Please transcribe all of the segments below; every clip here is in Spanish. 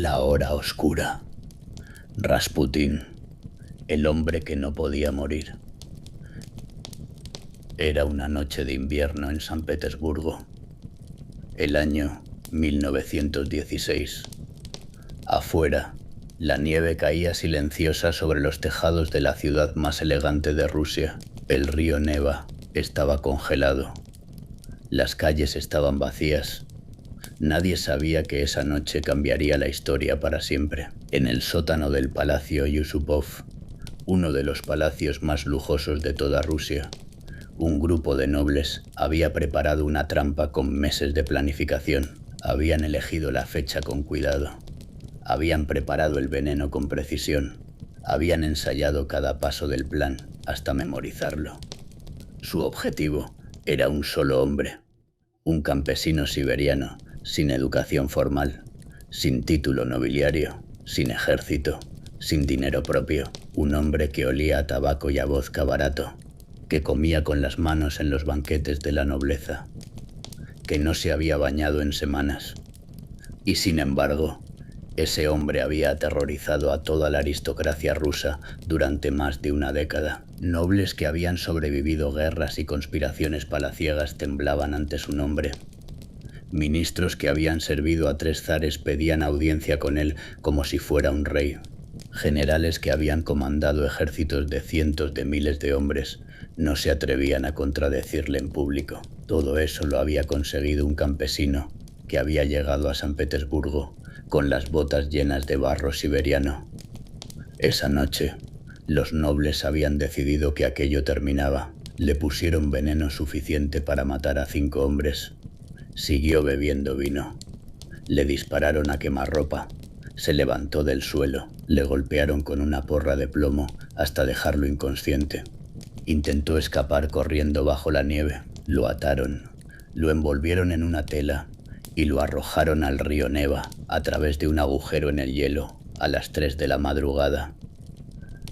La hora oscura. Rasputín, el hombre que no podía morir. Era una noche de invierno en San Petersburgo. El año 1916. Afuera, la nieve caía silenciosa sobre los tejados de la ciudad más elegante de Rusia. El río Neva estaba congelado. Las calles estaban vacías. Nadie sabía que esa noche cambiaría la historia para siempre. En el sótano del Palacio Yusupov, uno de los palacios más lujosos de toda Rusia, un grupo de nobles había preparado una trampa con meses de planificación. Habían elegido la fecha con cuidado. Habían preparado el veneno con precisión. Habían ensayado cada paso del plan hasta memorizarlo. Su objetivo era un solo hombre, un campesino siberiano, sin educación formal, sin título nobiliario, sin ejército, sin dinero propio, un hombre que olía a tabaco y a vodka barato, que comía con las manos en los banquetes de la nobleza, que no se había bañado en semanas. Y sin embargo, ese hombre había aterrorizado a toda la aristocracia rusa durante más de una década. Nobles que habían sobrevivido guerras y conspiraciones palaciegas temblaban ante su nombre. Ministros que habían servido a 3 zares pedían audiencia con él como si fuera un rey. Generales que habían comandado ejércitos de cientos de miles de hombres no se atrevían a contradecirle en público. Todo eso lo había conseguido un campesino que había llegado a San Petersburgo con las botas llenas de barro siberiano. Esa noche, los nobles habían decidido que aquello terminaba. Le pusieron veneno suficiente para matar a 5 hombres. Siguió bebiendo vino. Le dispararon a quemarropa. Se levantó del suelo. Le golpearon con una porra de plomo hasta dejarlo inconsciente. Intentó escapar corriendo bajo la nieve. Lo ataron. Lo envolvieron en una tela y lo arrojaron al río Neva a través de un agujero en el hielo a las 3 de la madrugada.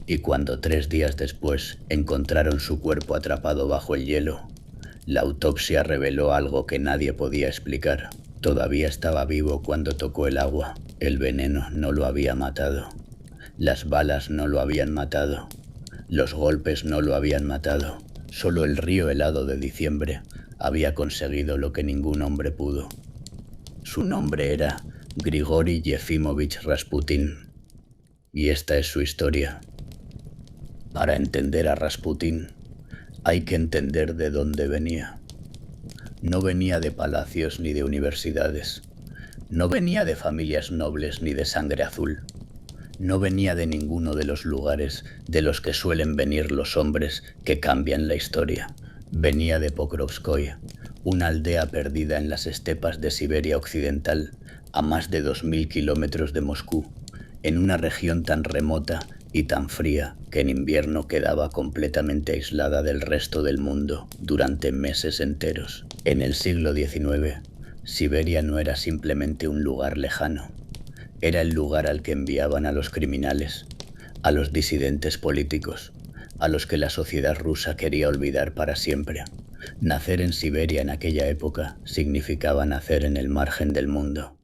Y cuando 3 días después encontraron su cuerpo atrapado bajo el hielo, la autopsia reveló algo que nadie podía explicar. Todavía estaba vivo cuando tocó el agua. El veneno no lo había matado. Las balas no lo habían matado. Los golpes no lo habían matado. Solo el río helado de diciembre había conseguido lo que ningún hombre pudo. Su nombre era Grigori Yefimovich Rasputín. Y esta es su historia. Para entender a Rasputín, hay que entender de dónde venía. No venía de palacios ni de universidades. No venía de familias nobles ni de sangre azul. No venía de ninguno de los lugares de los que suelen venir los hombres que cambian la historia. Venía de Pokrovskoye, una aldea perdida en las estepas de Siberia Occidental, a más de 2000 kilómetros de Moscú, en una región tan remota y tan fría que en invierno quedaba completamente aislada del resto del mundo durante meses enteros. En el siglo XIX, Siberia no era simplemente un lugar lejano, era el lugar al que enviaban a los criminales, a los disidentes políticos, a los que la sociedad rusa quería olvidar para siempre. Nacer en Siberia en aquella época significaba nacer en el margen del mundo.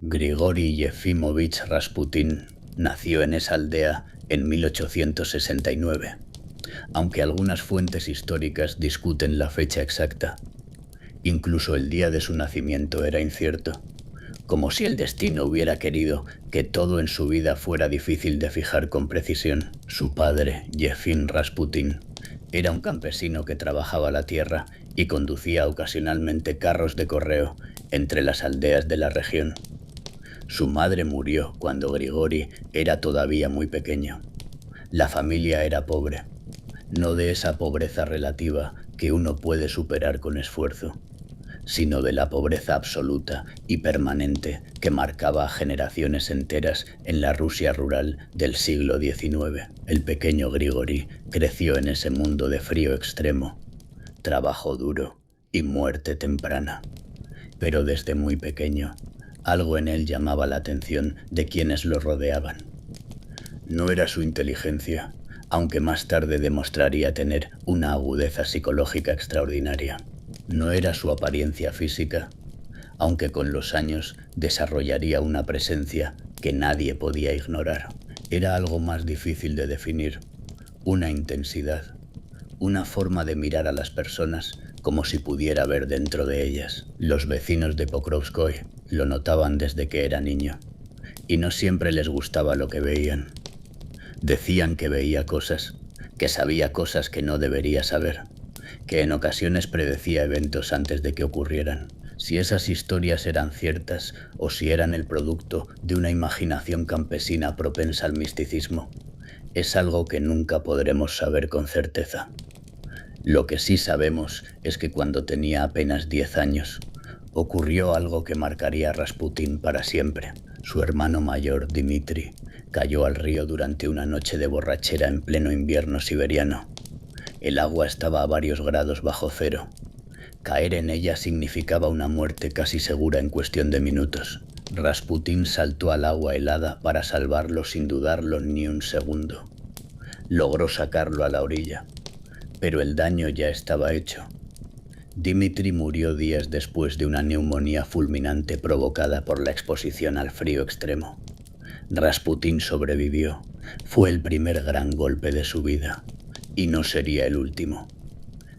Grigori Yefimovich Rasputín nació en esa aldea en 1869, aunque algunas fuentes históricas discuten la fecha exacta. Incluso el día de su nacimiento era incierto, como si el destino hubiera querido que todo en su vida fuera difícil de fijar con precisión. Su padre, Yefim Rasputín, era un campesino que trabajaba la tierra y conducía ocasionalmente carros de correo entre las aldeas de la región. Su madre murió cuando Grigori era todavía muy pequeño. La familia era pobre, no de esa pobreza relativa que uno puede superar con esfuerzo, sino de la pobreza absoluta y permanente que marcaba a generaciones enteras en la Rusia rural del siglo XIX. El pequeño Grigori creció en ese mundo de frío extremo, trabajo duro y muerte temprana. Pero desde muy pequeño, algo en él llamaba la atención de quienes lo rodeaban. No era su inteligencia, aunque más tarde demostraría tener una agudeza psicológica extraordinaria. No era su apariencia física, aunque con los años desarrollaría una presencia que nadie podía ignorar. Era algo más difícil de definir, una intensidad, una forma de mirar a las personas como si pudiera ver dentro de ellas. Los vecinos de Pokrovskoy lo notaban desde que era niño, y no siempre les gustaba lo que veían. Decían que veía cosas, que sabía cosas que no debería saber, que en ocasiones predecía eventos antes de que ocurrieran. Si esas historias eran ciertas o si eran el producto de una imaginación campesina propensa al misticismo, es algo que nunca podremos saber con certeza. Lo que sí sabemos es que cuando tenía apenas 10 años, ocurrió algo que marcaría a Rasputín para siempre. Su hermano mayor, Dmitri, cayó al río durante una noche de borrachera en pleno invierno siberiano. El agua estaba a varios grados bajo cero. Caer en ella significaba una muerte casi segura en cuestión de minutos. Rasputín saltó al agua helada para salvarlo sin dudarlo ni un segundo. Logró sacarlo a la orilla, pero el daño ya estaba hecho. Dmitri murió días después de una neumonía fulminante provocada por la exposición al frío extremo. Rasputín sobrevivió. Fue el primer gran golpe de su vida, y no sería el último.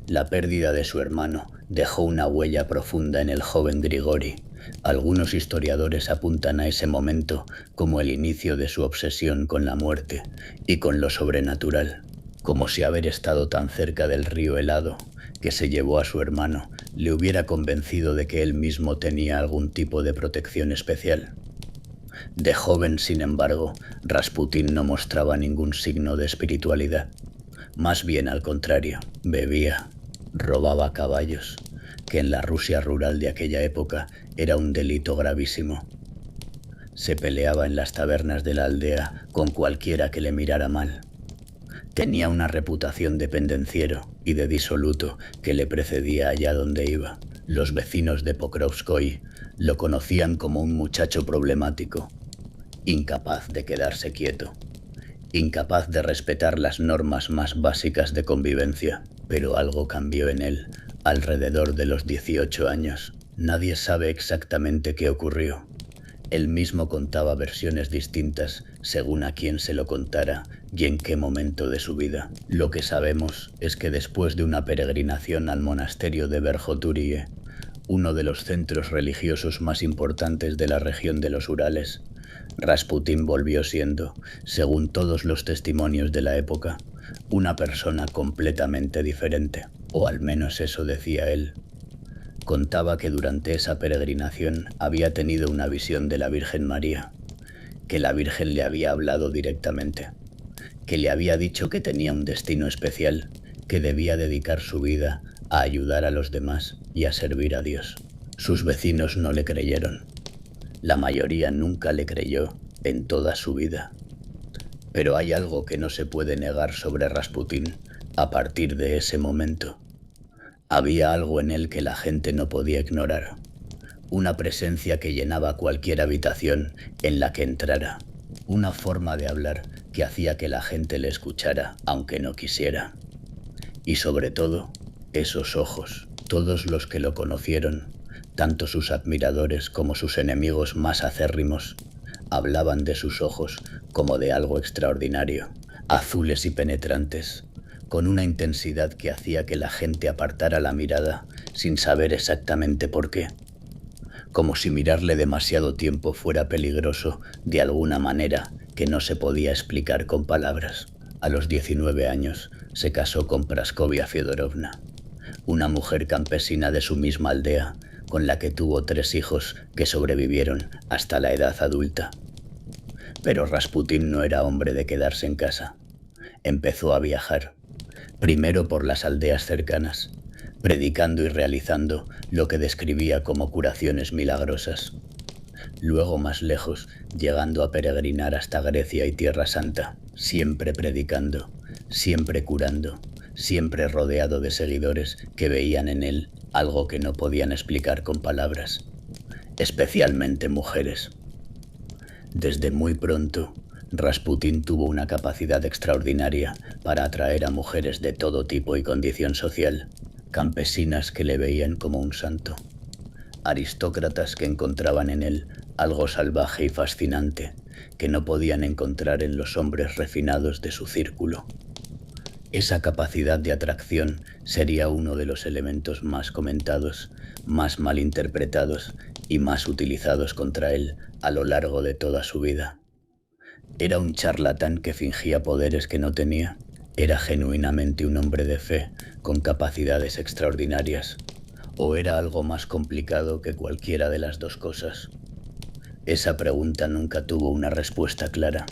La pérdida de su hermano dejó una huella profunda en el joven Grigori. Algunos historiadores apuntan a ese momento como el inicio de su obsesión con la muerte y con lo sobrenatural, como si haber estado tan cerca del río helado que se llevó a su hermano le hubiera convencido de que él mismo tenía algún tipo de protección especial. De joven, sin embargo, Rasputín no mostraba ningún signo de espiritualidad. Más bien al contrario, bebía, robaba caballos, que en la Rusia rural de aquella época era un delito gravísimo. Se peleaba en las tabernas de la aldea con cualquiera que le mirara mal. Tenía una reputación de pendenciero y de disoluto que le precedía allá donde iba. Los vecinos de Pokrovskoy lo conocían como un muchacho problemático, incapaz de quedarse quieto, incapaz de respetar las normas más básicas de convivencia. Pero algo cambió en él alrededor de los 18 años. Nadie sabe exactamente qué ocurrió. Él mismo contaba versiones distintas según a quién se lo contara y en qué momento de su vida. Lo que sabemos es que después de una peregrinación al monasterio de Verjoturie, uno de los centros religiosos más importantes de la región de los Urales, Rasputín volvió siendo, según todos los testimonios de la época, una persona completamente diferente, o al menos eso decía él. Contaba que durante esa peregrinación había tenido una visión de la Virgen María, que la Virgen le había hablado directamente, que le había dicho que tenía un destino especial, que debía dedicar su vida a ayudar a los demás y a servir a Dios. Sus vecinos no le creyeron. La mayoría nunca le creyó en toda su vida. Pero hay algo que no se puede negar sobre Rasputín a partir de ese momento. Había algo en él que la gente no podía ignorar. Una presencia que llenaba cualquier habitación en la que entrara. Una forma de hablar que hacía que la gente le escuchara aunque no quisiera. Y sobre todo, esos ojos. Todos los que lo conocieron, tanto sus admiradores como sus enemigos más acérrimos, hablaban de sus ojos como de algo extraordinario, azules y penetrantes, con una intensidad que hacía que la gente apartara la mirada sin saber exactamente por qué, como si mirarle demasiado tiempo fuera peligroso de alguna manera que no se podía explicar con palabras. A los 19 años se casó con Praskovia Fyodorovna, una mujer campesina de su misma aldea, con la que tuvo 3 hijos que sobrevivieron hasta la edad adulta. Pero Rasputín no era hombre de quedarse en casa. Empezó a viajar, primero por las aldeas cercanas, predicando y realizando lo que describía como curaciones milagrosas. Luego más lejos, llegando a peregrinar hasta Grecia y Tierra Santa, siempre predicando, siempre curando, siempre rodeado de seguidores que veían en él algo que no podían explicar con palabras, especialmente mujeres. Desde muy pronto, Rasputín tuvo una capacidad extraordinaria para atraer a mujeres de todo tipo y condición social, campesinas que le veían como un santo, aristócratas que encontraban en él algo salvaje y fascinante que no podían encontrar en los hombres refinados de su círculo. Esa capacidad de atracción sería uno de los elementos más comentados, más malinterpretados y más utilizados contra él a lo largo de toda su vida. ¿Era un charlatán que fingía poderes que no tenía? ¿Era genuinamente un hombre de fe con capacidades extraordinarias? ¿O era algo más complicado que cualquiera de las dos cosas? Esa pregunta nunca tuvo una respuesta clara.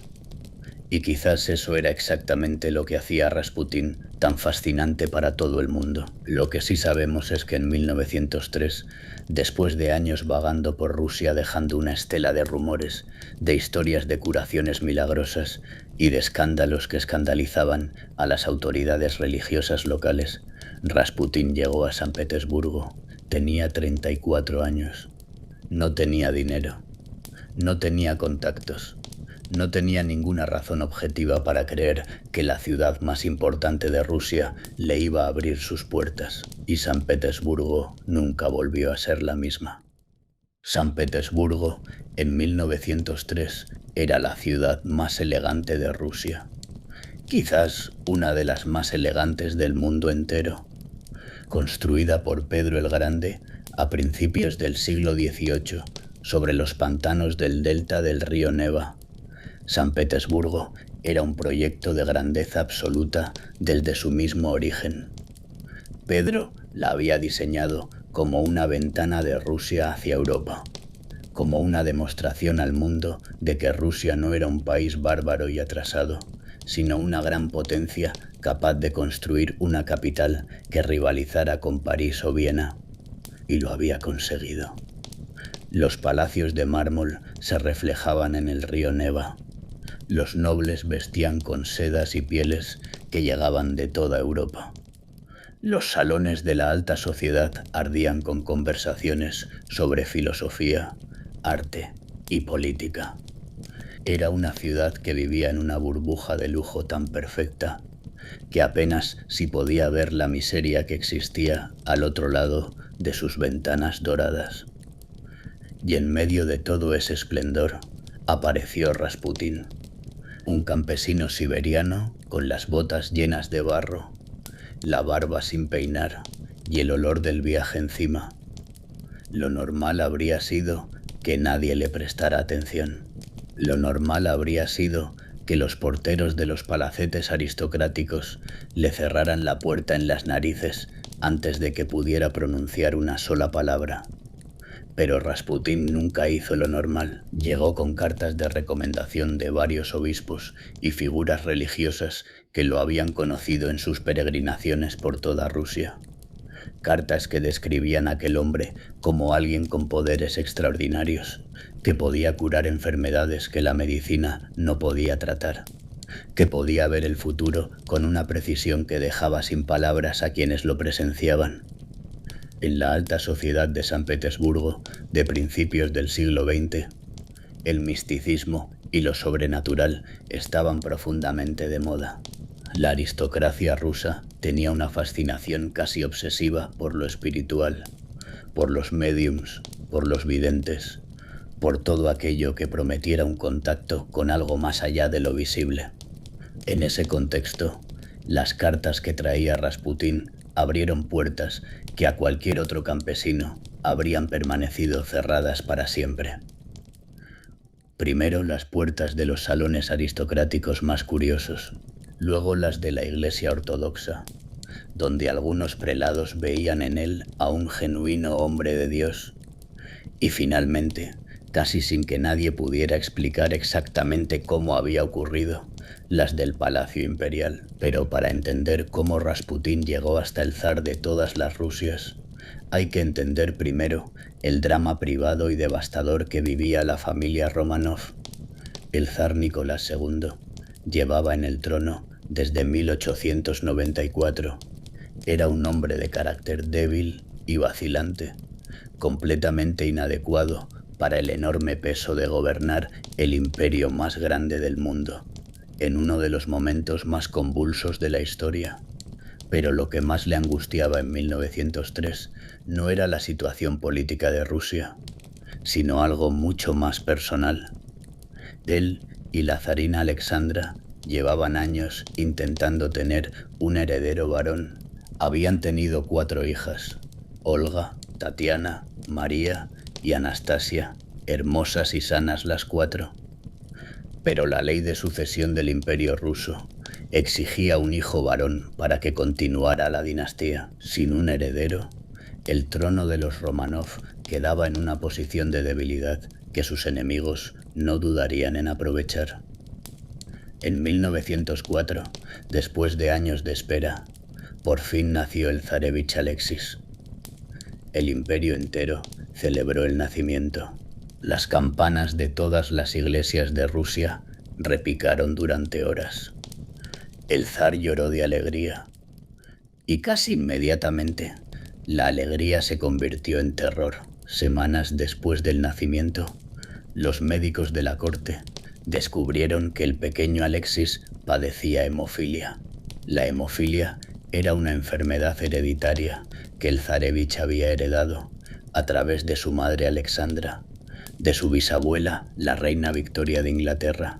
Y quizás eso era exactamente lo que hacía a Rasputín tan fascinante para todo el mundo. Lo que sí sabemos es que en 1903, después de años vagando por Rusia dejando una estela de rumores, de historias de curaciones milagrosas y de escándalos que escandalizaban a las autoridades religiosas locales, Rasputín llegó a San Petersburgo. Tenía 34 años. No tenía dinero. No tenía contactos. No tenía ninguna razón objetiva para creer que la ciudad más importante de Rusia le iba a abrir sus puertas, y San Petersburgo nunca volvió a ser la misma. San Petersburgo, en 1903, era la ciudad más elegante de Rusia, quizás una de las más elegantes del mundo entero. Construida por Pedro el Grande a principios del siglo XVIII sobre los pantanos del delta del río Neva, San Petersburgo era un proyecto de grandeza absoluta desde su mismo origen. Pedro la había diseñado como una ventana de Rusia hacia Europa, como una demostración al mundo de que Rusia no era un país bárbaro y atrasado, sino una gran potencia capaz de construir una capital que rivalizara con París o Viena. Y lo había conseguido. Los palacios de mármol se reflejaban en el río Neva. Los nobles vestían con sedas y pieles que llegaban de toda Europa. Los salones de la alta sociedad ardían con conversaciones sobre filosofía, arte y política. Era una ciudad que vivía en una burbuja de lujo tan perfecta que apenas si podía ver la miseria que existía al otro lado de sus ventanas doradas. Y en medio de todo ese esplendor apareció Rasputín. Un campesino siberiano con las botas llenas de barro, la barba sin peinar y el olor del viaje encima. Lo normal habría sido que nadie le prestara atención. Lo normal habría sido que los porteros de los palacetes aristocráticos le cerraran la puerta en las narices antes de que pudiera pronunciar una sola palabra. Pero Rasputín nunca hizo lo normal. Llegó con cartas de recomendación de varios obispos y figuras religiosas que lo habían conocido en sus peregrinaciones por toda Rusia. Cartas que describían a aquel hombre como alguien con poderes extraordinarios, que podía curar enfermedades que la medicina no podía tratar, que podía ver el futuro con una precisión que dejaba sin palabras a quienes lo presenciaban. En la alta sociedad de San Petersburgo de principios del siglo XX, el misticismo y lo sobrenatural estaban profundamente de moda. La aristocracia rusa tenía una fascinación casi obsesiva por lo espiritual, por los médiums, por los videntes, por todo aquello que prometiera un contacto con algo más allá de lo visible. En ese contexto, las cartas que traía Rasputín abrieron puertas que a cualquier otro campesino habrían permanecido cerradas para siempre. Primero las puertas de los salones aristocráticos más curiosos, luego las de la Iglesia Ortodoxa, donde algunos prelados veían en él a un genuino hombre de Dios, y finalmente, casi sin que nadie pudiera explicar exactamente cómo había ocurrido, las del Palacio Imperial. Pero para entender cómo Rasputín llegó hasta el zar de todas las Rusias, hay que entender primero el drama privado y devastador que vivía la familia Romanov. El zar Nicolás II llevaba en el trono desde 1894. Era un hombre de carácter débil y vacilante, completamente inadecuado para el enorme peso de gobernar el imperio más grande del mundo, en uno de los momentos más convulsos de la historia. Pero lo que más le angustiaba en 1903 no era la situación política de Rusia, sino algo mucho más personal. Él y la zarina Alexandra llevaban años intentando tener un heredero varón. Habían tenido 4 hijas: Olga, Tatiana, María y Anastasia, hermosas y sanas las 4. Pero la ley de sucesión del Imperio ruso exigía un hijo varón para que continuara la dinastía. Sin un heredero, el trono de los Romanov quedaba en una posición de debilidad que sus enemigos no dudarían en aprovechar. En 1904, después de años de espera, por fin nació el zarevich Alexis. El imperio entero celebró el nacimiento. Las campanas de todas las iglesias de Rusia repicaron durante horas. El zar lloró de alegría. Y casi inmediatamente, la alegría se convirtió en terror. Semanas después del nacimiento, los médicos de la corte descubrieron que el pequeño Alexis padecía hemofilia. La hemofilia era una enfermedad hereditaria que el zarevich había heredado a través de su madre Alexandra, de su bisabuela, la reina Victoria de Inglaterra,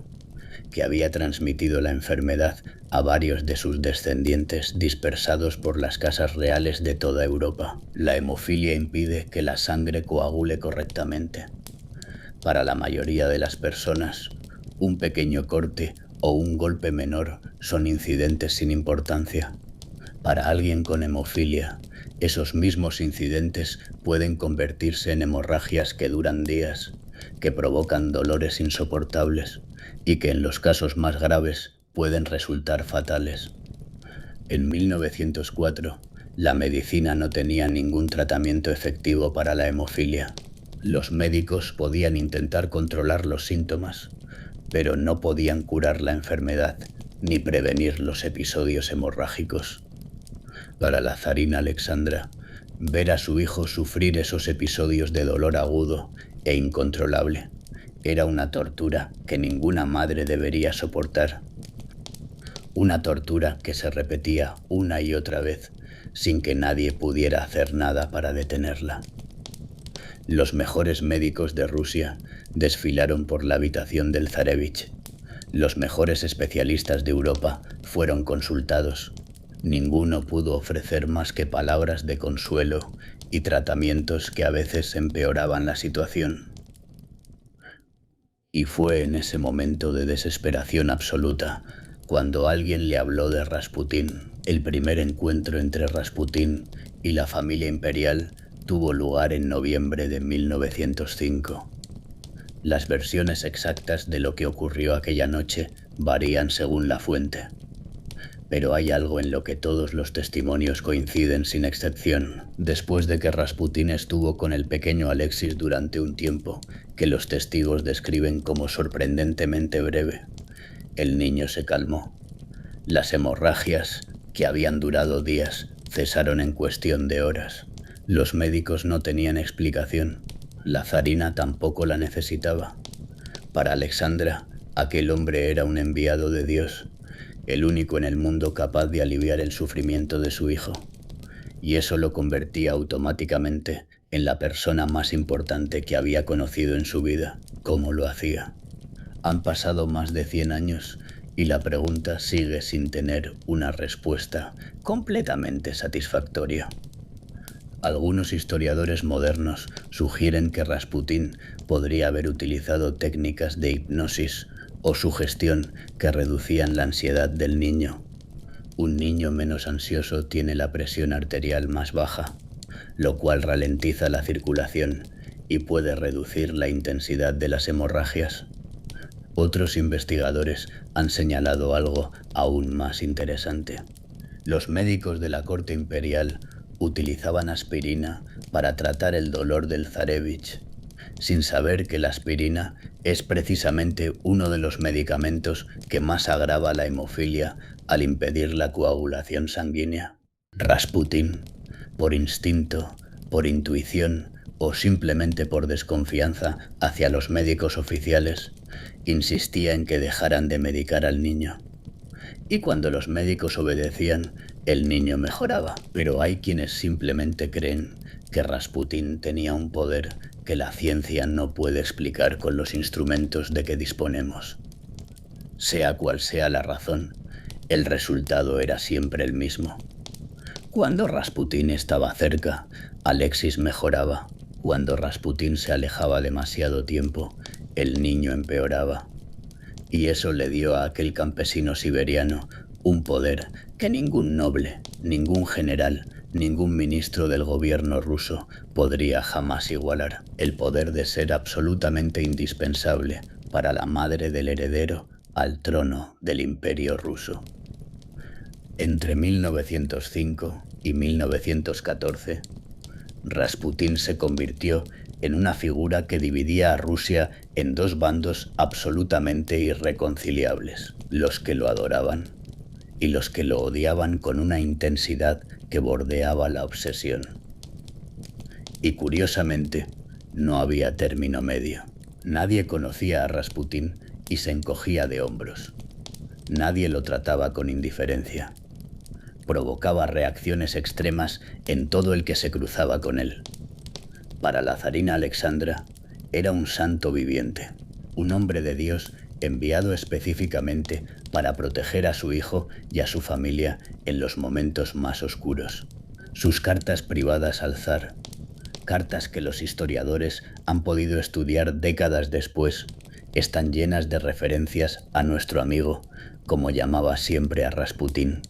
que había transmitido la enfermedad a varios de sus descendientes dispersados por las casas reales de toda Europa. La hemofilia impide que la sangre coagule correctamente. Para la mayoría de las personas, un pequeño corte o un golpe menor son incidentes sin importancia. Para alguien con hemofilia, esos mismos incidentes pueden convertirse en hemorragias que duran días, que provocan dolores insoportables y que en los casos más graves pueden resultar fatales. En 1904, la medicina no tenía ningún tratamiento efectivo para la hemofilia. Los médicos podían intentar controlar los síntomas, pero no podían curar la enfermedad ni prevenir los episodios hemorrágicos. Para la zarina Alexandra, ver a su hijo sufrir esos episodios de dolor agudo e incontrolable era una tortura que ninguna madre debería soportar. Una tortura que se repetía una y otra vez sin que nadie pudiera hacer nada para detenerla. Los mejores médicos de Rusia desfilaron por la habitación del zarevich. Los mejores especialistas de Europa fueron consultados. Ninguno pudo ofrecer más que palabras de consuelo y tratamientos que a veces empeoraban la situación. Y fue en ese momento de desesperación absoluta cuando alguien le habló de Rasputín. El primer encuentro entre Rasputín y la familia imperial tuvo lugar en noviembre de 1905. Las versiones exactas de lo que ocurrió aquella noche varían según la fuente, pero hay algo en lo que todos los testimonios coinciden sin excepción. Después de que Rasputín estuvo con el pequeño Alexis durante un tiempo que los testigos describen como sorprendentemente breve, el niño se calmó. Las hemorragias, que habían durado días, cesaron en cuestión de horas. Los médicos no tenían explicación. La zarina tampoco la necesitaba. Para Alexandra, aquel hombre era un enviado de Dios, el único en el mundo capaz de aliviar el sufrimiento de su hijo, y eso lo convertía automáticamente en la persona más importante que había conocido en su vida. ¿Cómo lo hacía? Han pasado más de 100 años y la pregunta sigue sin tener una respuesta completamente satisfactoria. Algunos historiadores modernos sugieren que Rasputín podría haber utilizado técnicas de hipnosis o sugestión que reducían la ansiedad del niño. Un niño menos ansioso tiene la presión arterial más baja, lo cual ralentiza la circulación y puede reducir la intensidad de las hemorragias. Otros investigadores han señalado algo aún más interesante. Los médicos de la corte imperial utilizaban aspirina para tratar el dolor del zarevich, sin saber que la aspirina es precisamente uno de los medicamentos que más agrava la hemofilia al impedir la coagulación sanguínea. Rasputín, por instinto, por intuición o simplemente por desconfianza hacia los médicos oficiales, insistía en que dejaran de medicar al niño. Y cuando los médicos obedecían, el niño mejoraba. Pero hay quienes simplemente creen que Rasputín tenía un poder que la ciencia no puede explicar con los instrumentos de que disponemos. Sea cual sea la razón, el resultado era siempre el mismo. Cuando Rasputín estaba cerca, Alexis mejoraba. Cuando Rasputín se alejaba demasiado tiempo, el niño empeoraba. Y eso le dio a aquel campesino siberiano un poder que ningún noble, ningún general, ningún ministro del gobierno ruso podría jamás igualar. El poder de ser absolutamente indispensable para la madre del heredero al trono del Imperio ruso. Entre 1905 y 1914, Rasputín se convirtió en una figura que dividía a Rusia en dos bandos absolutamente irreconciliables: los que lo adoraban y los que lo odiaban con una intensidad que bordeaba la obsesión. Y curiosamente, no había término medio. Nadie conocía a Rasputín y se encogía de hombros. Nadie lo trataba con indiferencia. Provocaba reacciones extremas en todo el que se cruzaba con él. Para la zarina Alexandra, era un santo viviente, un hombre de Dios enviado específicamente para proteger a su hijo y a su familia en los momentos más oscuros. Sus cartas privadas al zar, cartas que los historiadores han podido estudiar décadas después, están llenas de referencias a nuestro amigo, como llamaba siempre a Rasputín,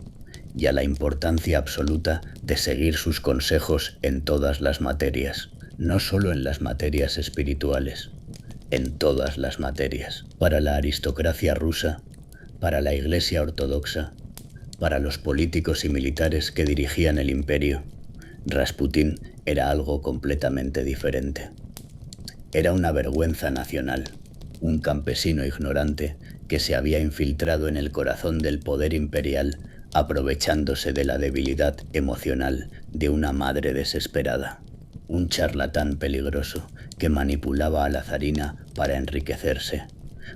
y a la importancia absoluta de seguir sus consejos en todas las materias, no solo en las materias espirituales, en todas las materias. Para la aristocracia rusa, para la Iglesia ortodoxa, para los políticos y militares que dirigían el imperio, Rasputín era algo completamente diferente. Era una vergüenza nacional, un campesino ignorante que se había infiltrado en el corazón del poder imperial, aprovechándose de la debilidad emocional de una madre desesperada. Un charlatán peligroso que manipulaba a la zarina para enriquecerse,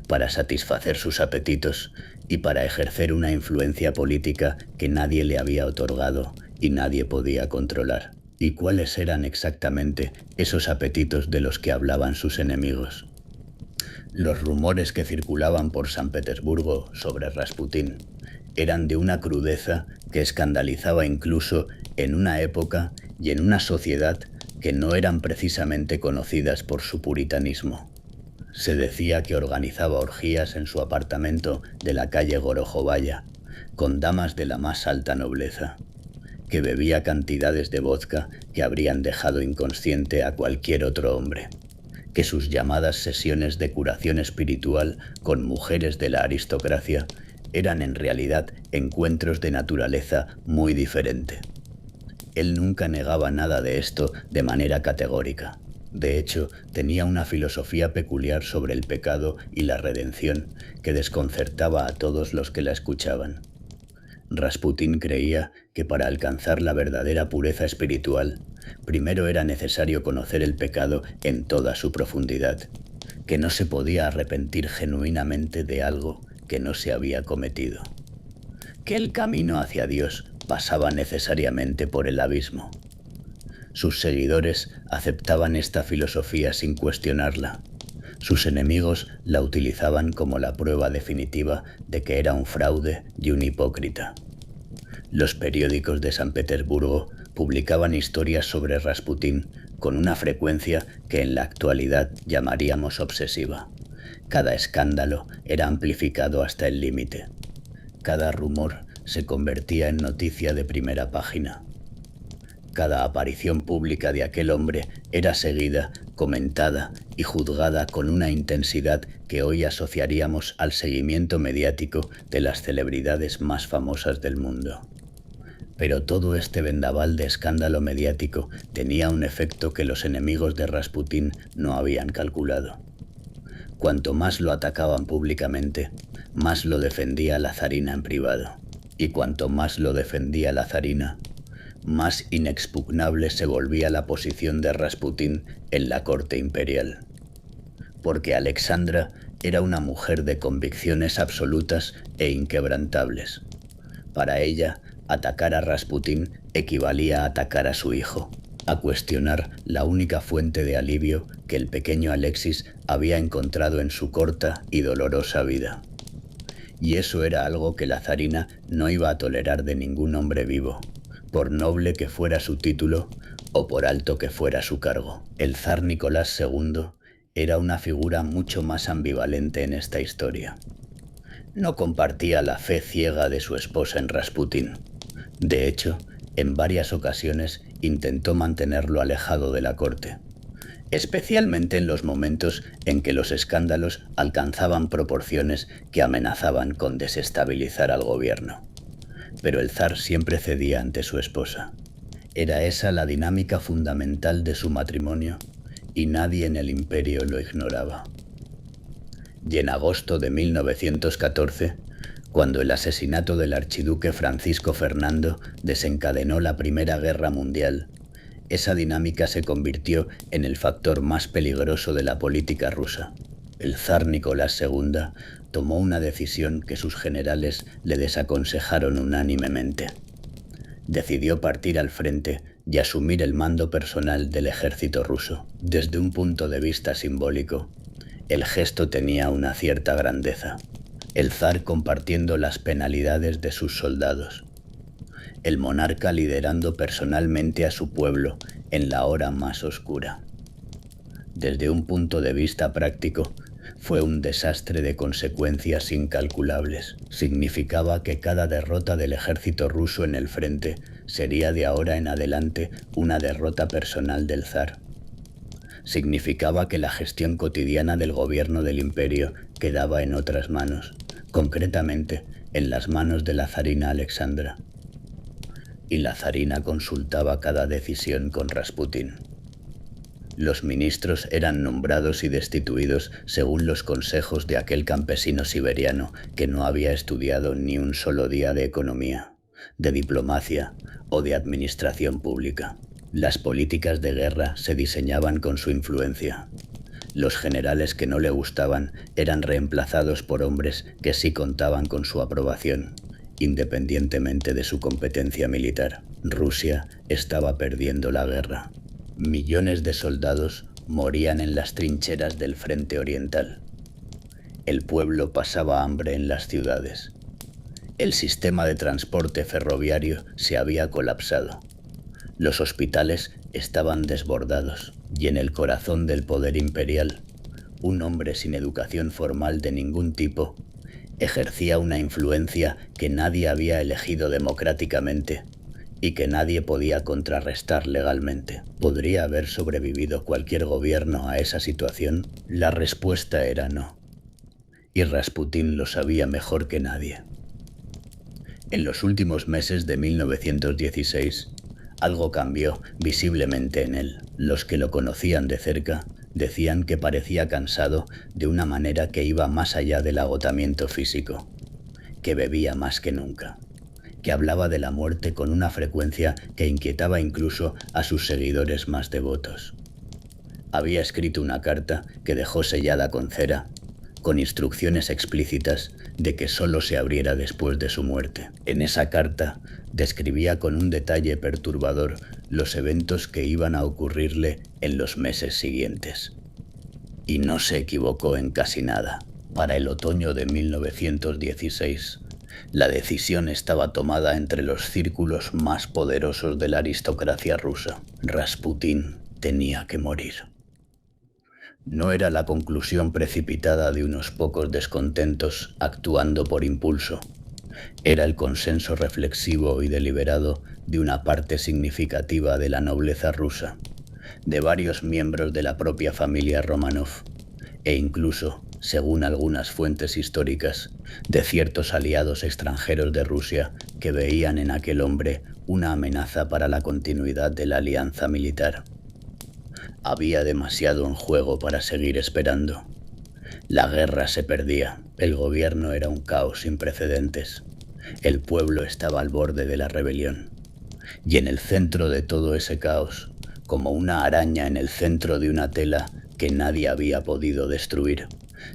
para satisfacer sus apetitos y para ejercer una influencia política que nadie le había otorgado y nadie podía controlar. ¿Y cuáles eran exactamente esos apetitos de los que hablaban sus enemigos? Los rumores que circulaban por San Petersburgo sobre Rasputín eran de una crudeza que escandalizaba incluso en una época y en una sociedad que no eran precisamente conocidas por su puritanismo. Se decía que organizaba orgías en su apartamento de la calle Gorojovaya, con damas de la más alta nobleza, que bebía cantidades de vodka que habrían dejado inconsciente a cualquier otro hombre, que sus llamadas sesiones de curación espiritual con mujeres de la aristocracia eran en realidad encuentros de naturaleza muy diferente. Él nunca negaba nada de esto de manera categórica. De hecho, tenía una filosofía peculiar sobre el pecado y la redención que desconcertaba a todos los que la escuchaban. Rasputín creía que para alcanzar la verdadera pureza espiritual, primero era necesario conocer el pecado en toda su profundidad, que no se podía arrepentir genuinamente de algo que no se había cometido, que el camino hacia Dios pasaba necesariamente por el abismo. Sus seguidores aceptaban esta filosofía sin cuestionarla. Sus enemigos la utilizaban como la prueba definitiva de que era un fraude y un hipócrita. Los periódicos de San Petersburgo publicaban historias sobre Rasputín con una frecuencia que en la actualidad llamaríamos obsesiva. Cada escándalo era amplificado hasta el límite. Cada rumor se convertía en noticia de primera página. Cada aparición pública de aquel hombre era seguida, comentada y juzgada con una intensidad que hoy asociaríamos al seguimiento mediático de las celebridades más famosas del mundo. Pero todo este vendaval de escándalo mediático tenía un efecto que los enemigos de Rasputín no habían calculado. Cuanto más lo atacaban públicamente, más lo defendía la zarina en privado. Y cuanto más lo defendía la zarina, más inexpugnable se volvía la posición de Rasputín en la corte imperial. Porque Alexandra era una mujer de convicciones absolutas e inquebrantables. Para ella, atacar a Rasputín equivalía a atacar a su hijo, a cuestionar la única fuente de alivio que el pequeño Alexis había encontrado en su corta y dolorosa vida. Y eso era algo que la zarina no iba a tolerar de ningún hombre vivo, por noble que fuera su título o por alto que fuera su cargo. El zar Nicolás II era una figura mucho más ambivalente en esta historia. No compartía la fe ciega de su esposa en Rasputín. De hecho, en varias ocasiones intentó mantenerlo alejado de la corte, especialmente en los momentos en que los escándalos alcanzaban proporciones que amenazaban con desestabilizar al gobierno. Pero el zar siempre cedía ante su esposa. Era esa la dinámica fundamental de su matrimonio y nadie en el imperio lo ignoraba. Y en agosto de 1914, cuando el asesinato del archiduque Francisco Fernando desencadenó la Primera Guerra Mundial, esa dinámica se convirtió en el factor más peligroso de la política rusa. El zar Nicolás II tomó una decisión que sus generales le desaconsejaron unánimemente. Decidió partir al frente y asumir el mando personal del ejército ruso. Desde un punto de vista simbólico, el gesto tenía una cierta grandeza. El zar compartiendo las penalidades de sus soldados. El monarca liderando personalmente a su pueblo en la hora más oscura. Desde un punto de vista práctico, fue un desastre de consecuencias incalculables. Significaba que cada derrota del ejército ruso en el frente sería de ahora en adelante una derrota personal del zar. Significaba que la gestión cotidiana del gobierno del imperio quedaba en otras manos, concretamente en las manos de la zarina Alexandra. Y la zarina consultaba cada decisión con Rasputín. Los ministros eran nombrados y destituidos según los consejos de aquel campesino siberiano que no había estudiado ni un solo día de economía, de diplomacia o de administración pública. Las políticas de guerra se diseñaban con su influencia. Los generales que no le gustaban eran reemplazados por hombres que sí contaban con su aprobación, independientemente de su competencia militar. Rusia estaba perdiendo la guerra. Millones de soldados morían en las trincheras del frente oriental. El pueblo pasaba hambre en las ciudades. El sistema de transporte ferroviario se había colapsado. Los hospitales estaban desbordados y en el corazón del poder imperial, un hombre sin educación formal de ningún tipo ejercía una influencia que nadie había elegido democráticamente y que nadie podía contrarrestar legalmente. ¿Podría haber sobrevivido cualquier gobierno a esa situación? La respuesta era no. Y Rasputín lo sabía mejor que nadie. En los últimos meses de 1916, algo cambió visiblemente en él. Los que lo conocían de cerca decían que parecía cansado de una manera que iba más allá del agotamiento físico, que bebía más que nunca, que hablaba de la muerte con una frecuencia que inquietaba incluso a sus seguidores más devotos. Había escrito una carta que dejó sellada con cera, con instrucciones explícitas de que solo se abriera después de su muerte. En esa carta describía con un detalle perturbador los eventos que iban a ocurrirle en los meses siguientes. Y no se equivocó en casi nada. Para el otoño de 1916, la decisión estaba tomada entre los círculos más poderosos de la aristocracia rusa. Rasputín tenía que morir. No era la conclusión precipitada de unos pocos descontentos actuando por impulso. Era el consenso reflexivo y deliberado de una parte significativa de la nobleza rusa, de varios miembros de la propia familia Romanov, e incluso, según algunas fuentes históricas, de ciertos aliados extranjeros de Rusia que veían en aquel hombre una amenaza para la continuidad de la alianza militar. Había demasiado en juego para seguir esperando. La guerra se perdía, el gobierno era un caos sin precedentes, el pueblo estaba al borde de la rebelión. Y en el centro de todo ese caos, como una araña en el centro de una tela que nadie había podido destruir,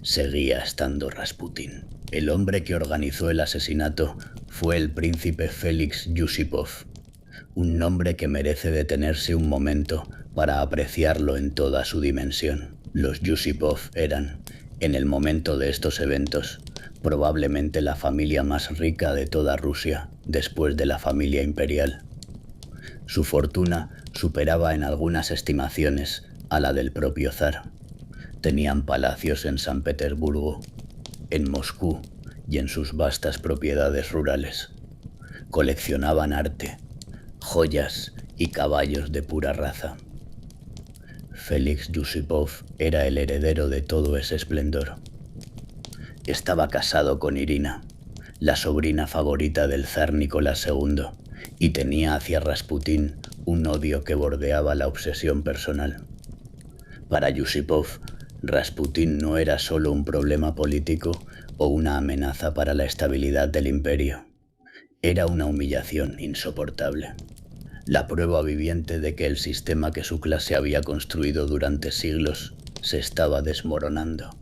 seguía estando Rasputín. El hombre que organizó el asesinato fue el príncipe Félix Yusipov, Un nombre que merece detenerse un momento para apreciarlo en toda su dimensión. Los Yusupov eran, en el momento de estos eventos, probablemente la familia más rica de toda Rusia, después de la familia imperial. Su fortuna superaba en algunas estimaciones a la del propio zar. Tenían palacios en San Petersburgo, en Moscú y en sus vastas propiedades rurales. Coleccionaban arte, joyas y caballos de pura raza. Félix Yusupov era el heredero de todo ese esplendor. Estaba casado con Irina, la sobrina favorita del zar Nicolás II, y tenía hacia Rasputín un odio que bordeaba la obsesión personal. Para Yusupov, Rasputín no era solo un problema político o una amenaza para la estabilidad del imperio. Era una humillación insoportable. La prueba viviente de que el sistema que su clase había construido durante siglos se estaba desmoronando.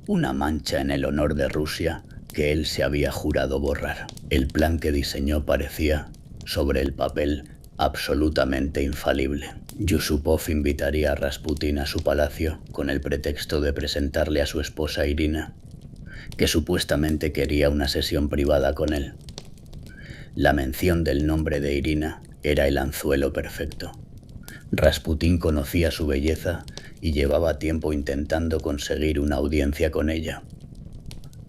Una mancha en el honor de Rusia que él se había jurado borrar. El plan que diseñó parecía, sobre el papel, absolutamente infalible. Yusupov invitaría a Rasputín a su palacio con el pretexto de presentarle a su esposa Irina, que supuestamente quería una sesión privada con él. La mención del nombre de Irina era el anzuelo perfecto. Rasputín conocía su belleza y llevaba tiempo intentando conseguir una audiencia con ella.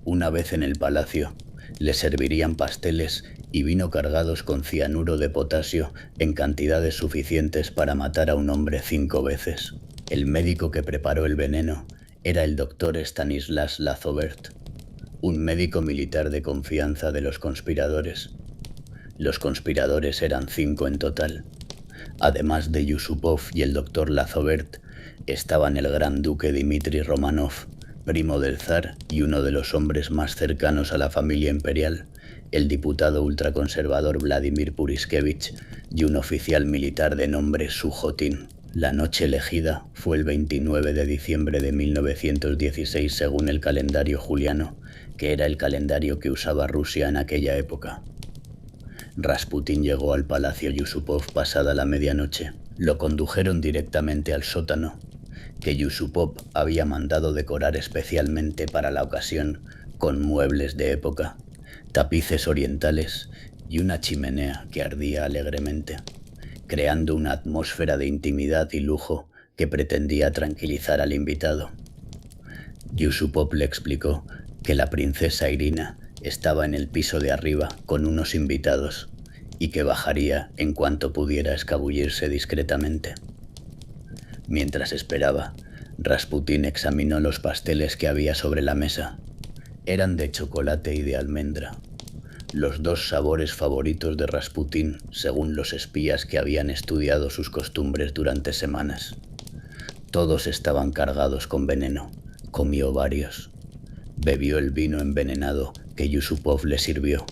Una vez en el palacio, le servirían pasteles y vino cargados con cianuro de potasio en cantidades suficientes para matar a un hombre 5 veces. El médico que preparó el veneno era el doctor Stanislas Lazovert, un médico militar de confianza de los conspiradores. Los conspiradores eran 5 en total. Además de Yusupov y el doctor Lazovert, estaban el gran duque Dmitri Romanov, primo del zar y uno de los hombres más cercanos a la familia imperial, el diputado ultraconservador Vladimir Puriskevich y un oficial militar de nombre Sujotin. La noche elegida fue el 29 de diciembre de 1916 según el calendario juliano, que era el calendario que usaba Rusia en aquella época. Rasputín llegó al palacio Yusupov pasada la medianoche. Lo condujeron directamente al sótano, que Yusupov había mandado decorar especialmente para la ocasión con muebles de época, tapices orientales y una chimenea que ardía alegremente, creando una atmósfera de intimidad y lujo que pretendía tranquilizar al invitado. Yusupov le explicó que la princesa Irina estaba en el piso de arriba con unos invitados y que bajaría en cuanto pudiera escabullirse discretamente. Mientras esperaba, Rasputín examinó los pasteles que había sobre la mesa. Eran de chocolate y de almendra, los 2 sabores favoritos de Rasputín según los espías que habían estudiado sus costumbres durante semanas. Todos estaban cargados con veneno. Comió varios. Bebió el vino envenenado que Yusupov le sirvió.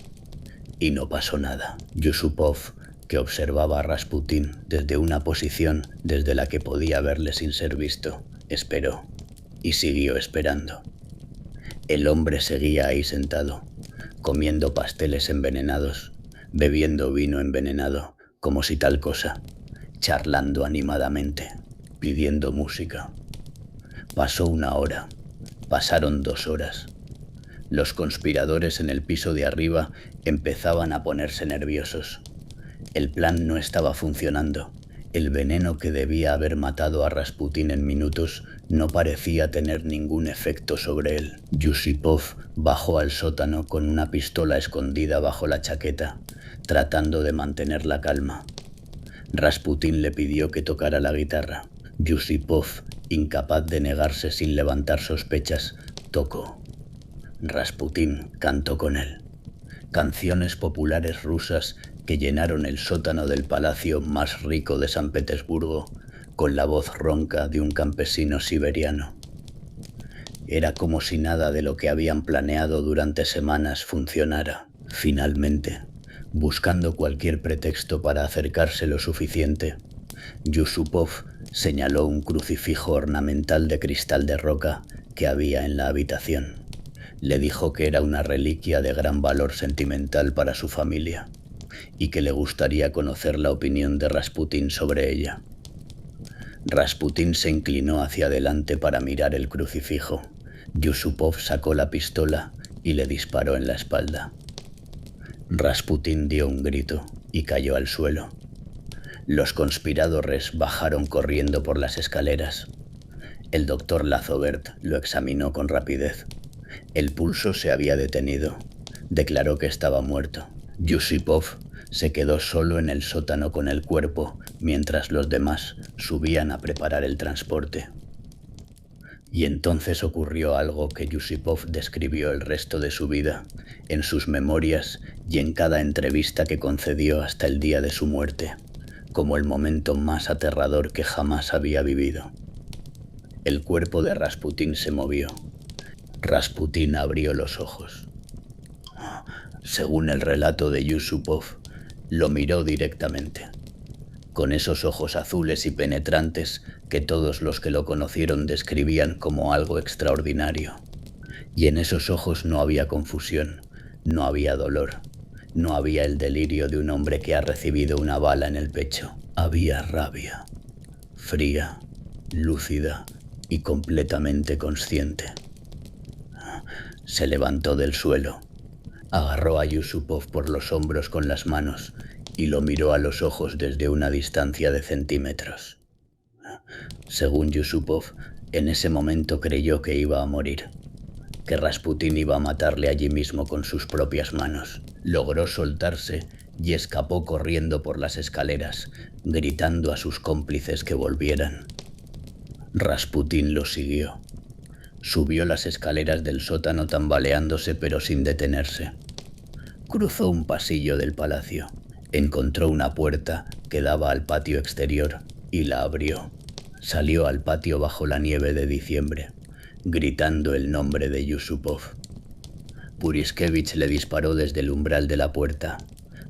Y no pasó nada. Yusupov, que observaba a Rasputín desde una posición desde la que podía verle sin ser visto, esperó. Y siguió esperando. El hombre seguía ahí sentado, comiendo pasteles envenenados, bebiendo vino envenenado, como si tal cosa, charlando animadamente, pidiendo música. Pasó 1 hora. Pasaron 2 horas. Los conspiradores en el piso de arriba empezaban a ponerse nerviosos. El plan no estaba funcionando. El veneno que debía haber matado a Rasputín en minutos no parecía tener ningún efecto sobre él. Yusupov bajó al sótano con una pistola escondida bajo la chaqueta, tratando de mantener la calma. Rasputín le pidió que tocara la guitarra. Yusupov, incapaz de negarse sin levantar sospechas, tocó. Rasputín cantó con él. Canciones populares rusas que llenaron el sótano del palacio más rico de San Petersburgo con la voz ronca de un campesino siberiano. Era como si nada de lo que habían planeado durante semanas funcionara. Finalmente, buscando cualquier pretexto para acercarse lo suficiente, Yusupov señaló un crucifijo ornamental de cristal de roca que había en la habitación. Le dijo que era una reliquia de gran valor sentimental para su familia y que le gustaría conocer la opinión de Rasputín sobre ella. Rasputín se inclinó hacia adelante para mirar el crucifijo. Yusupov sacó la pistola y le disparó en la espalda. Rasputín dio un grito y cayó al suelo. Los conspiradores bajaron corriendo por las escaleras. El doctor Lazobert lo examinó con rapidez. El pulso se había detenido. Declaró que estaba muerto. Yusupov se quedó solo en el sótano con el cuerpo, mientras los demás subían a preparar el transporte. Y entonces ocurrió algo que Yusupov describió el resto de su vida, en sus memorias y en cada entrevista que concedió hasta el día de su muerte, como el momento más aterrador que jamás había vivido. El cuerpo de Rasputín se movió. Rasputín abrió los ojos. Según el relato de Yusupov, lo miró directamente, con esos ojos azules y penetrantes que todos los que lo conocieron describían como algo extraordinario. Y en esos ojos no había confusión, no había dolor, no había el delirio de un hombre que ha recibido una bala en el pecho. Había rabia, fría, lúcida y completamente consciente. Se levantó del suelo, agarró a Yusupov por los hombros con las manos y lo miró a los ojos desde una distancia de centímetros. Según Yusupov, en ese momento creyó que iba a morir, que Rasputín iba a matarle allí mismo con sus propias manos. Logró soltarse y escapó corriendo por las escaleras, gritando a sus cómplices que volvieran. Rasputín lo siguió. Subió las escaleras del sótano tambaleándose pero sin detenerse. Cruzó un pasillo del palacio. Encontró una puerta que daba al patio exterior y la abrió. Salió al patio bajo la nieve de diciembre, gritando el nombre de Yusupov. Puriskevich le disparó desde el umbral de la puerta.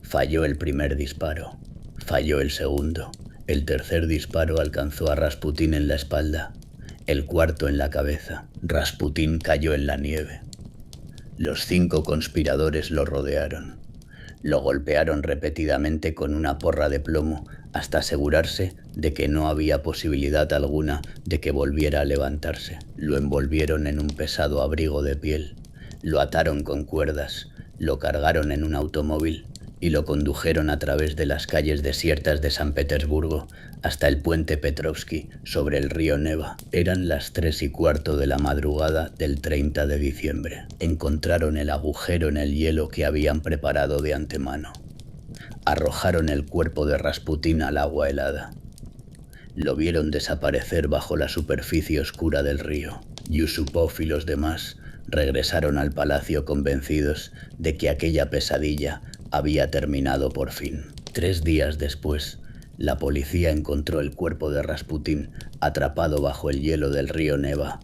Falló el primer disparo. Falló el segundo. El tercer disparo alcanzó a Rasputín en la espalda. El cuarto en la cabeza. Rasputín cayó en la nieve. Los 5 conspiradores lo rodearon. Lo golpearon repetidamente con una porra de plomo hasta asegurarse de que no había posibilidad alguna de que volviera a levantarse. Lo envolvieron en un pesado abrigo de piel. Lo ataron con cuerdas, lo cargaron en un automóvil y lo condujeron a través de las calles desiertas de San Petersburgo hasta el puente Petrovsky sobre el río Neva. Eran las 3:15 de la madrugada del 30 de diciembre. Encontraron el agujero en el hielo que habían preparado de antemano. Arrojaron el cuerpo de Rasputín al agua helada. Lo vieron desaparecer bajo la superficie oscura del río. Yusupov y los demás regresaron al palacio convencidos de que aquella pesadilla había terminado por fin. 3 días después, la policía encontró el cuerpo de Rasputín atrapado bajo el hielo del río Neva,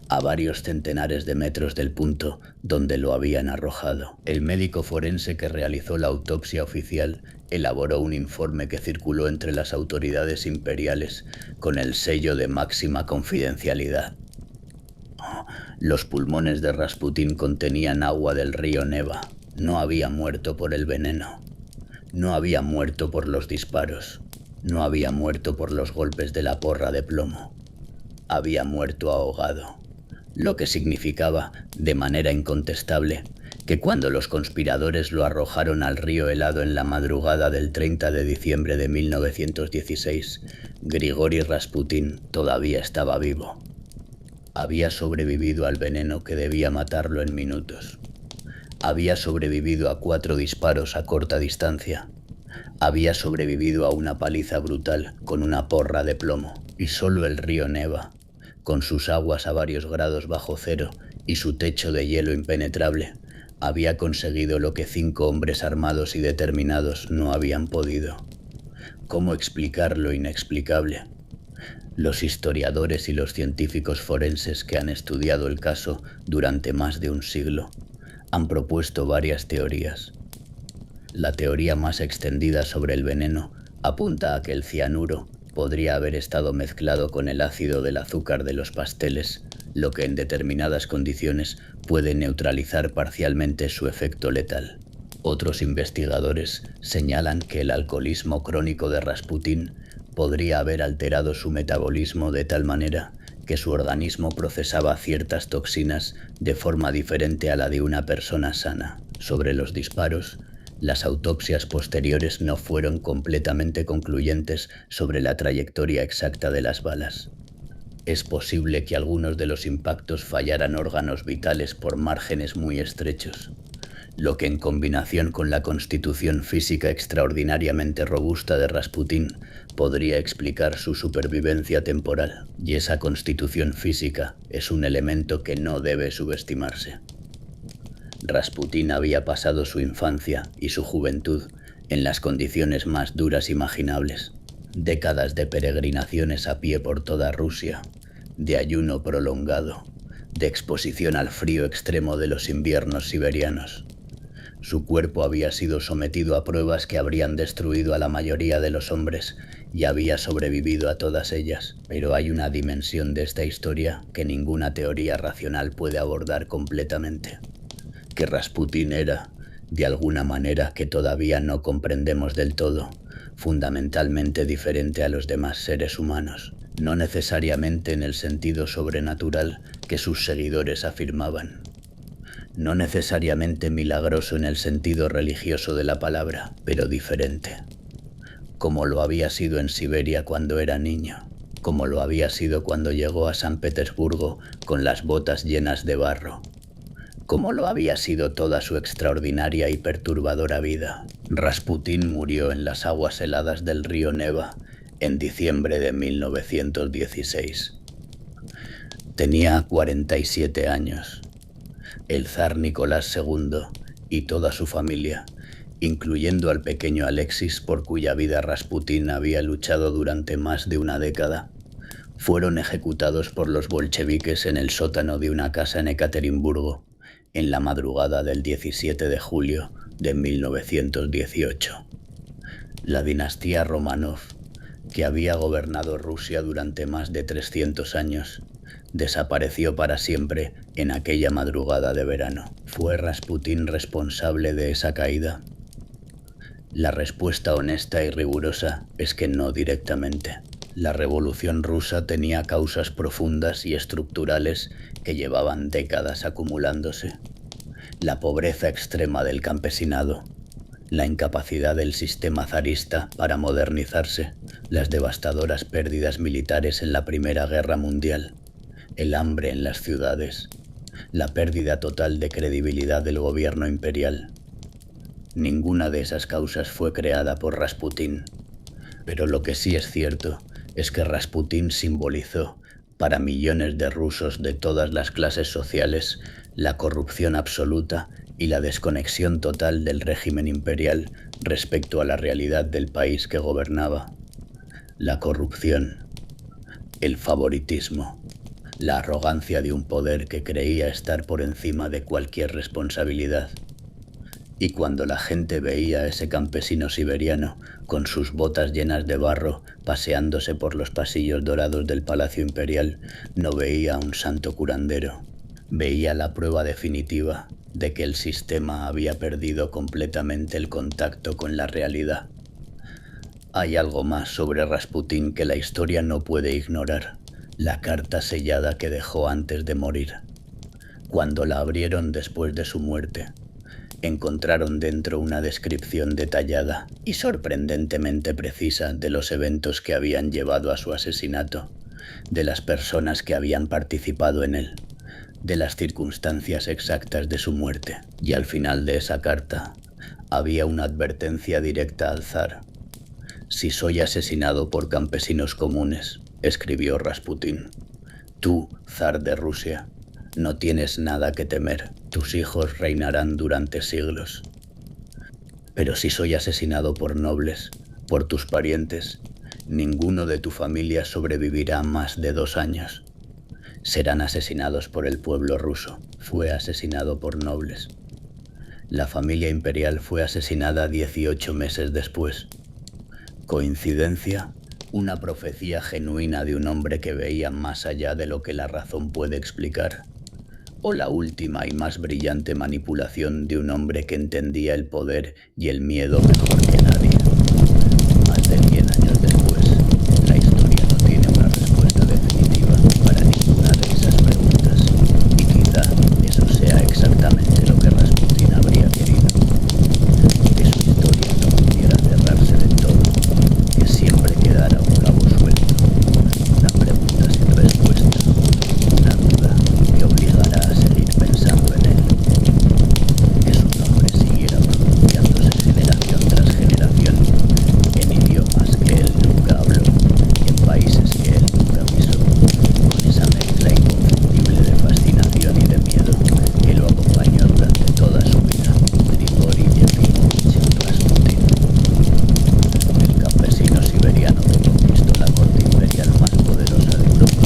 a varios centenares de metros del punto donde lo habían arrojado. El médico forense que realizó la autopsia oficial elaboró un informe que circuló entre las autoridades imperiales con el sello de máxima confidencialidad. Los pulmones de Rasputín contenían agua del río Neva. No había muerto por el veneno. No había muerto por los disparos. No había muerto por los golpes de la porra de plomo. Había muerto ahogado. Lo que significaba, de manera incontestable, que cuando los conspiradores lo arrojaron al río helado en la madrugada del 30 de diciembre de 1916, Grigori Rasputín todavía estaba vivo. Había sobrevivido al veneno que debía matarlo en minutos. Había sobrevivido a 4 disparos a corta distancia. Había sobrevivido a una paliza brutal con una porra de plomo. Y solo el río Neva, con sus aguas a varios grados bajo cero y su techo de hielo impenetrable, había conseguido lo que 5 hombres armados y determinados no habían podido. ¿Cómo explicar lo inexplicable? Los historiadores y los científicos forenses que han estudiado el caso durante más de un siglo han propuesto varias teorías. La teoría más extendida sobre el veneno apunta a que el cianuro podría haber estado mezclado con el ácido del azúcar de los pasteles, lo que en determinadas condiciones puede neutralizar parcialmente su efecto letal. Otros investigadores señalan que el alcoholismo crónico de Rasputín podría haber alterado su metabolismo de tal manera que su organismo procesaba ciertas toxinas de forma diferente a la de una persona sana. Sobre los disparos, las autopsias posteriores no fueron completamente concluyentes sobre la trayectoria exacta de las balas. Es posible que algunos de los impactos fallaran órganos vitales por márgenes muy estrechos, lo que en combinación con la constitución física extraordinariamente robusta de Rasputín podría explicar su supervivencia temporal. Y esa constitución física es un elemento que no debe subestimarse. Rasputín había pasado su infancia y su juventud en las condiciones más duras imaginables. Décadas de peregrinaciones a pie por toda Rusia, de ayuno prolongado, de exposición al frío extremo de los inviernos siberianos. Su cuerpo había sido sometido a pruebas que habrían destruido a la mayoría de los hombres y había sobrevivido a todas ellas. Pero hay una dimensión de esta historia que ninguna teoría racional puede abordar completamente. Que Rasputín era, de alguna manera que todavía no comprendemos del todo, fundamentalmente diferente a los demás seres humanos, no necesariamente en el sentido sobrenatural que sus seguidores afirmaban, no necesariamente milagroso en el sentido religioso de la palabra, pero diferente, como lo había sido en Siberia cuando era niño, como lo había sido cuando llegó a San Petersburgo con las botas llenas de barro, como lo había sido toda su extraordinaria y perturbadora vida. Rasputín murió en las aguas heladas del río Neva en diciembre de 1916. Tenía 47 años. El zar Nicolás II y toda su familia, incluyendo al pequeño Alexis, por cuya vida Rasputín había luchado durante más de una década, fueron ejecutados por los bolcheviques en el sótano de una casa en Ekaterimburgo, en la madrugada del 17 de julio de 1918. La dinastía Romanov, que había gobernado Rusia durante más de 300 años, desapareció para siempre en aquella madrugada de verano. ¿Fue Rasputín responsable de esa caída? La respuesta honesta y rigurosa es que no directamente. La Revolución Rusa tenía causas profundas y estructurales que llevaban décadas acumulándose. La pobreza extrema del campesinado, la incapacidad del sistema zarista para modernizarse, las devastadoras pérdidas militares en la Primera Guerra Mundial, el hambre en las ciudades, la pérdida total de credibilidad del gobierno imperial. Ninguna de esas causas fue creada por Rasputín, pero lo que sí es cierto es que Rasputín simbolizó, para millones de rusos de todas las clases sociales, la corrupción absoluta y la desconexión total del régimen imperial respecto a la realidad del país que gobernaba. La corrupción, el favoritismo, la arrogancia de un poder que creía estar por encima de cualquier responsabilidad. Y cuando la gente veía a ese campesino siberiano con sus botas llenas de barro paseándose por los pasillos dorados del Palacio Imperial, no veía a un santo curandero. Veía la prueba definitiva de que el sistema había perdido completamente el contacto con la realidad. Hay algo más sobre Rasputín que la historia no puede ignorar: la carta sellada que dejó antes de morir. Cuando la abrieron después de su muerte, encontraron dentro una descripción detallada y sorprendentemente precisa de los eventos que habían llevado a su asesinato, de las personas que habían participado en él, de las circunstancias exactas de su muerte. Y al final de esa carta había una advertencia directa al zar. «Si soy asesinado por campesinos comunes», escribió Rasputín, «tú, zar de Rusia, no tienes nada que temer, tus hijos reinarán durante siglos. Pero si soy asesinado por nobles, por tus parientes, ninguno de tu familia sobrevivirá más de 2 años. Serán asesinados por el pueblo ruso». Fue asesinado por nobles. La familia imperial fue asesinada 18 meses después. ¿Coincidencia? Una profecía genuina de un hombre que veía más allá de lo que la razón puede explicar. o la última y más brillante manipulación de un hombre que entendía el poder y el miedo mejor que nadie. Más de 100 años después, la historia no tiene una respuesta definitiva para ninguna de esas preguntas, y quizá eso sea exactamente lo que Rasputin habría querido. Que su historia no pudiera cerrarse del todo, que siempre quedara un cabo suelto, una pregunta sin respuesta, una duda que obligara a seguir pensando en él. Que su nombre siguiera pronunciándose generación tras generación, en idiomas que él nunca habló, en países que él nunca pisó, con esa mezcla inconfundible de fascinación y de miedo que lo acompañó durante toda su vida. Grigori Yefimovich Rasputin, el campesino siberiano que conquistó la corte imperial más poderosa de Europa,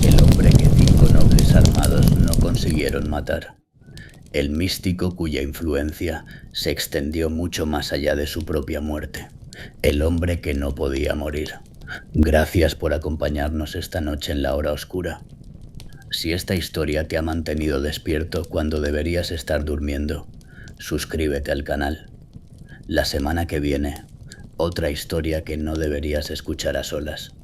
el hombre que 5 nobles armados no consiguieron matar, el místico cuya influencia se extendió mucho más allá de su propia muerte, el hombre que no podía morir. Gracias por acompañarnos esta noche en la hora oscura. Si esta historia te ha mantenido despierto cuando deberías estar durmiendo, suscríbete al canal. La semana que viene, otra historia que no deberías escuchar a solas.